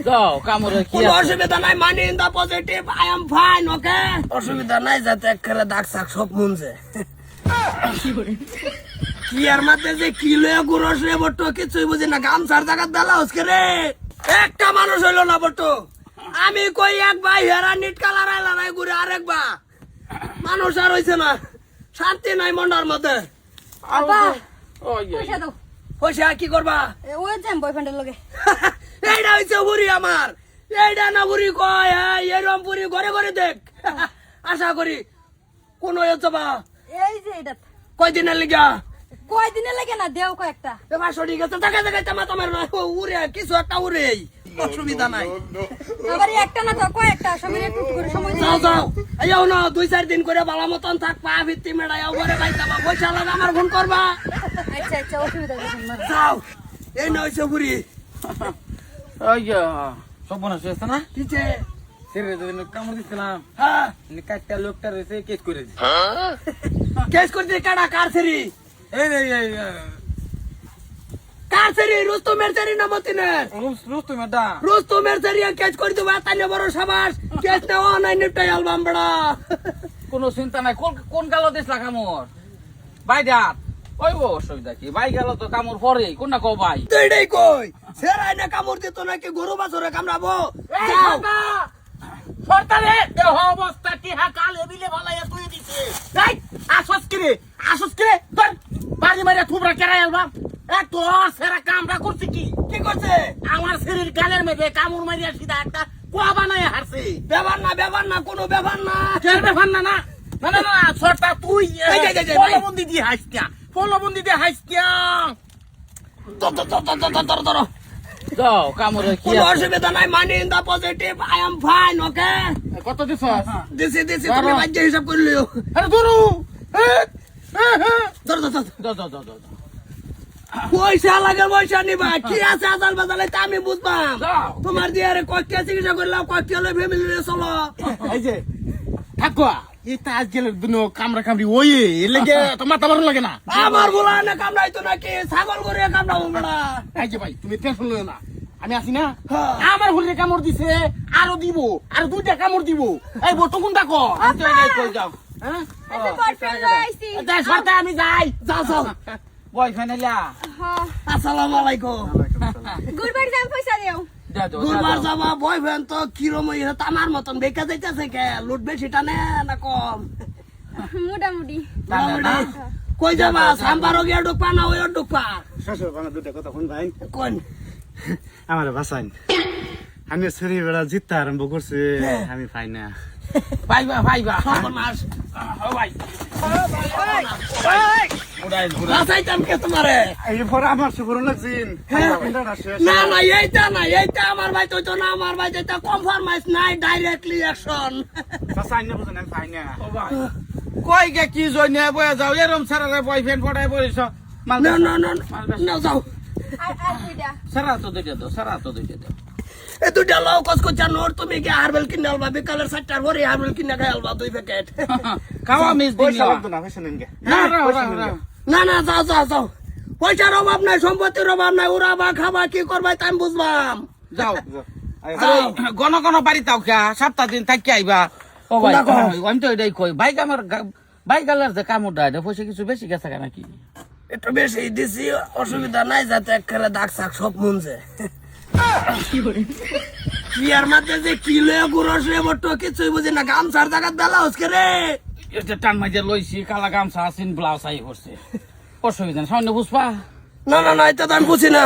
যাও কামড়ে কি কোনো অসুবিধা নাই, money in the positive, I am fine, okay? অসুবিধা নাই, যাতে একেবারে দাগ সাক সব মুনছে। কি আর মাঝে যে কি লয়ে গুরস রে বট্ট, কিছুই বুঝি না। গামছার জায়গা দালা হসকে রে, একটা মানুষ হইলো না বট্ট। আমি কই এক ভাই হেরা নিট কালার আইলাই ঘুরে আরেক বা মানুষ আর হইছে না, শান্তি নাই মন্ডার মধ্যে। পয়সা কি করবা? ওই যাম বয়ফ্রেন্ডের লগে। এইটা হইছে বুড়ি আমার, এইটা না বুড়ি কয়, এরম বুড়ি ঘরে ঘরে দেখ। আশা করি কোন যাবা এই যে এটা কয়দিনের লিগা? কয়দিনে লাগে না দেও কয়েকটা। এবার সঠিক আছে, টাকা টাকা মাথা মার না, উড়ে কিছু একটা উড়ে, অসুবিধা নাই। আবার একটা না তো কয়েকটা, সবাই একটু করে সময় যাও যাও, আইও না 2-4 দিন করে ভালো মতন থাক, পা ভিত্তি মেড়াই ঘরে বাইতাবা, পয়সা লাগে আমার ফোন করবা। আচ্ছা আচ্ছা, অসুবিধা নেই। যাও, এই না হইছে বুড়ি। ওই যে সব মনে হচ্ছে না কিছে? সেরে কামড় দিছিলাম, হ্যাঁ, কাটটা লোকটা রয়েছে কেস করে দিছে। কেস করতে কাটা কারছেরি? এই রে কারছেরি রুস্তমের চারি নামতিনের। রুস্তমের দা রুস্তমের চারি কেস করে দেবা, তাই বড় সাবাস। কেস নেওয়া নাই, নিপটাই অ্যালবাম বড়া। কোনো চিন্তা নাই। কোন গালো দিছলা কামড়? ভাই দাঁত ওই অসুবিধা কি? ভাই গেল তো কামড় পরে কোনটা কো ভাই? তুইটাই কই সেরাই না কামড় দিত নাকি গরু বাছরে কামড়াবো? যাও সরকারে দেহ অবস্থা কি হাকাল এবিলে ভালাইয়া তুই দিছে। তাই আসস কিরে তোর বাড়ি মারিয়া থুবরা কেরাই অ্যালবাম এত সেরা কামড়া করছে কি? কি করছে? আমার শরীর গালের মধ্যে কামড় মারিয়া সিধা একটা কোয়া বানায় হারছে। ব্যাপার না, কোনো ব্যাপার না। কেন ব্যাপার না? না সরটা তুই এই, ফলবন্দি দিয়ে হাইস কিয়া ধরো। যাও কামড়ে কি কোনো অসুবিধা নাই, money in the positive, I am fine, okay? কত দিছ? দিছি তুমি বাজ্য হিসাব করলিও। আরে ধরু ধর। পয়সা লাগে, পয়সা নিবা। কি আছে আজাল বাজালে তা আমি বুঝবাম। তোমার দিয়ে আরে কয়েকটা চিকিৎসা করলাম, কয়েকটা হলে ফ্যামিলি নিয়ে চলো। এই যে থাকুয়া এটা আজ গেলে দুনো কামড়া কামড়ি ওই লেগে তোমার তাবার লাগে না। আমার বলা না কামড়াইতো নাকি, ছাগল করে কামড়াবো না। এই যে ভাই তুমি টেনশন লও না, আমি আছি না। হ্যাঁ। আমার হলে কামড় দিছে, আরো দিব, আর 2টা কামড় দিব। এই বটো কোনটা কো? আমি তো এই কই যাও। হ্যাঁ আমি বয়ফ্রেন্ড লইছি। দেখ সরতা আমি যাই। যাও। বয়ফ্রেন্ড এলা হ্যাঁ, আসসালামু আলাইকুম। গুরবার যাম পয়সা দেও। গুরবার যাবা, বয়ফ্রেন্ড তো কিরম আমার মতন বেকা যাইতেছে কে? লুট বেশি টানে না কম? মোটামুটি। কই যাবা? সাম্বারও গিয়ে ঢুকপা না ওই ঢুকপা? শ্বশুর বাংলা 2টা কথা শুন ভাই, কোন? আমার বাসাইন আমি শরীর বেড়া জিততে আরম্ভ করছে, আমি পাই না। ভাইবা সর্বনাশ। ও ভাই বাঁচাইতাম কে তোমারে? এই পরে আমার সুবরণ লাগছিন না এইটা আমার ভাই তো না, আমার ভাই তো কনফার্মাইজ নাই, ডাইরেক্টলি অ্যাকশন। বাসাইন না বুঝেন আমি পাই না। কই গে কি জইনে বয়ে যাও এরম সারা বয়ফ্রেন্ড পড়াই বলিস। না যাও। আর দুইটা। সারা তো দুইটা দাও। এ দুটা লাও কস কো জানোর, তুমি কি হারবেল কিনে আলবা? বিকালের 4টার পরে হারবেল কিনে খাই আলবা 2 প্যাকেট। খাওয়া মিস দিন পয়সা লাগতো না, পয়সা নেন গে। না যাও। পয়সার অভাব নাই, সম্পত্তির অভাব নাই, উড়াবা খাবা কি করবা তাই আমি বুঝবাম। যাও যাও। গণ বাড়ি তাও কে সপ্তাহ দিন থাকি আইবা। ও ভাই আমি তো এটাই কই, বাইক আলার যে কামড় দেয় পয়সা কিছু বেশি গেছে নাকি? একটু বেশি দিছি, অসুবিধা নাই, যাতে একেবারে দাগ সাক সব মুনছে। কি আর মাঝে যে কি লয়ে গুরস রে বট্ট, কিছুই বুঝি না। গামছার জায়গা দালা হসকে রে, এটা টান মাঝে লইছি, কালা গামছা আছেন, ব্লাউজ আই করছে। অসুবিধা না, সামনে বুঝবা। না এটা তো আমি বুঝি না।